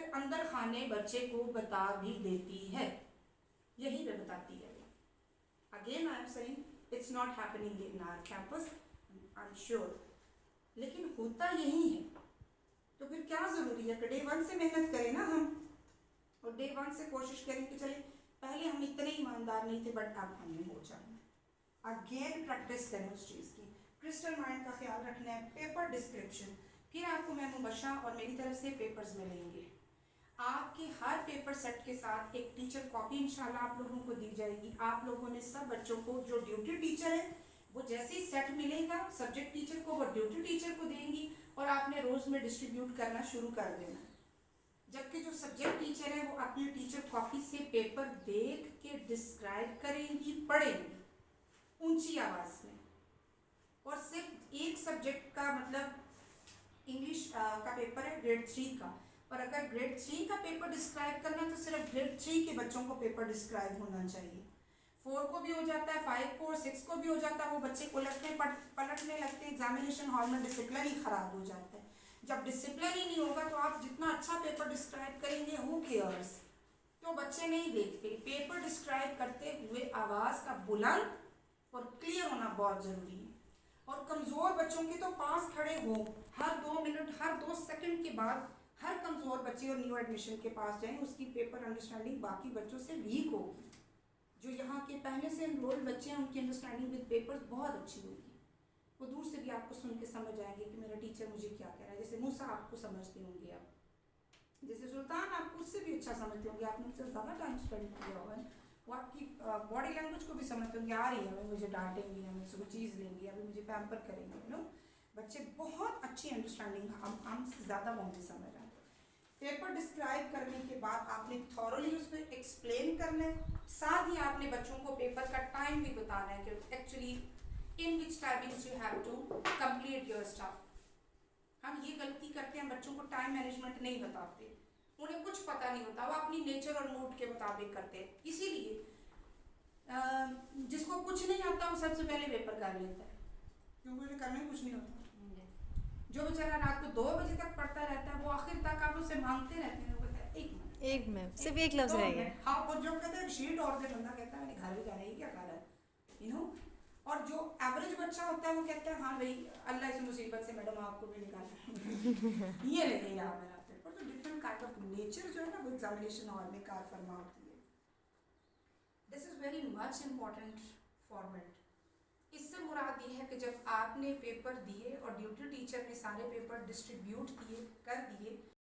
फिर अंदर खाने बच्चे को बता भी देती है, यही पे बताती है। Again I am saying it's not happening in our campus, I am sure, लेकिन होता यही है। तो फिर क्या ज़रूरी है कि डे 1 से मेहनत करें ना हम, और डे 1 से कोशिश करें कि चले पहले हम इतने ईमानदार नहीं थे बट अब हमें हो जाए। अगेन प्रैक्टिस करें उस चीज़ की। क्रिस्टल माइंड का ख्याल रखना है। पेपर डिस्क्रिप्शन, फिर आपको मैं मुबशा और मेरी तरफ से पेपर्स मिलेंगे। आपके हर पेपर सेट के साथ एक टीचर कॉपी इंशाल्लाह आप लोगों को दी जाएगी। आप लोगों ने सब बच्चों को, जो ड्यूटी टीचर है वो जैसे ही सेट मिलेगा सब्जेक्ट टीचर को, वो ड्यूटी टीचर को देंगी और आपने रोज़ में डिस्ट्रीब्यूट करना शुरू कर देना। जबकि जो सब्जेक्ट टीचर है वो अपनी टीचर कॉपी से पेपर देख के डिस्क्राइब करेंगी, पढ़ेंगी ऊंची आवाज़ में। और सिर्फ एक सब्जेक्ट का, मतलब इंग्लिश का पेपर है ग्रेड 3 का, और अगर ग्रेड 3 का पेपर डिस्क्राइब करना है तो सिर्फ ग्रेड 3 के बच्चों को पेपर डिस्क्राइब होना चाहिए। 4 को भी हो जाता है, 5 को और 6 को भी हो जाता है। वो बच्चे पलटने लगते हैं, एग्जामिनेशन हॉल में डिसिप्लिन ही खराब हो जाता है। जब डिसिप्लिन ही नहीं होगा तो आप जितना अच्छा पेपर डिस्क्राइब करेंगे, हु केयर्स, तो बच्चे नहीं देखते। पेपर डिस्क्राइब करते हुए आवाज़ का बुलंद और क्लियर होना बहुत ज़रूरी है। और कमज़ोर बच्चों के तो पास खड़े हो, हर 2 मिनट, हर 2 सेकंड के बाद हर कमज़ोर बच्चे और न्यू एडमिशन के पास जाएं। उसकी पेपर अंडरस्टैंडिंग बाकी बच्चों से वीक होगी। जो यहाँ के पहले से एनरोल्ड बच्चे हैं उनकी अंडरस्टैंडिंग विद पेपर्स बहुत अच्छी होगी। वो दूर से भी आपको सुन के समझ आएंगे कि मेरा टीचर मुझे क्या कह रहा है। जैसे मूसा आपको समझते होंगे आप, जैसे सुल्तान आपको उससे भी अच्छा समझते होंगे, आपने उससे ज़्यादा टाइम स्पेंड किया हुआ है। वो आपकी बॉडी लैंग्वेज को भी समझते होंगे, आ रही है हमें, मुझे डांटेंगी, हमें मुझसे कोई चीज़ लेंगी, अभी मुझे पैम्पर करेंगे। नो, बच्चे बहुत अच्छी अंडरस्टैंडिंग हमसे ज़्यादा होंगे समझ रहे हैं। पेपर डिस्क्राइब करने के बाद आपने थॉरली उसको एक्सप्लेन करना है। साथ ही आपने बच्चों को पेपर का टाइम भी बताना है कि actually in which timings you have to complete your stuff. हम ये गलती करते हैं, बच्चों को टाइम मैनेजमेंट नहीं बताते, उन्हें कुछ पता नहीं होता, वो अपनी नेचर और मूड के मुताबिक करते हैं। इसीलिए जिसको कुछ नहीं आता वो सबसे पहले पेपर कर लेता है, क्योंकि उन्हें करने कुछ नहीं होता। जो बेचारा रात को 2 बजे तक पढ़ता रहता है, वो आखिर तक आप उससे मांगते रहते हैं, वो कहता है एक मिनट सिर्फ एक लफ्ज रह गया। हाँ, और जो कहता है शीट और दे, बंदा कहता है मैंने घर भी जाना है, क्या कर रहा है, यू नो। और जो एवरेज बच्चा होता है वो कहता है हाँ भाई अल्लाह इस मुसीबत से मैडम आपको भी निकालना ये नहीं रहा मेरा पेपर। तो डिफरेंट काइंड ऑफ नेचर जो है ना वो एग्जामिनेशन हॉल में कार फरमा होती है। This is very much important format. इससे मुराद ये है कि जब आपने पेपर दिए और ड्यूटी टीचर ने सारे पेपर डिस्ट्रीब्यूट किए कर दिए,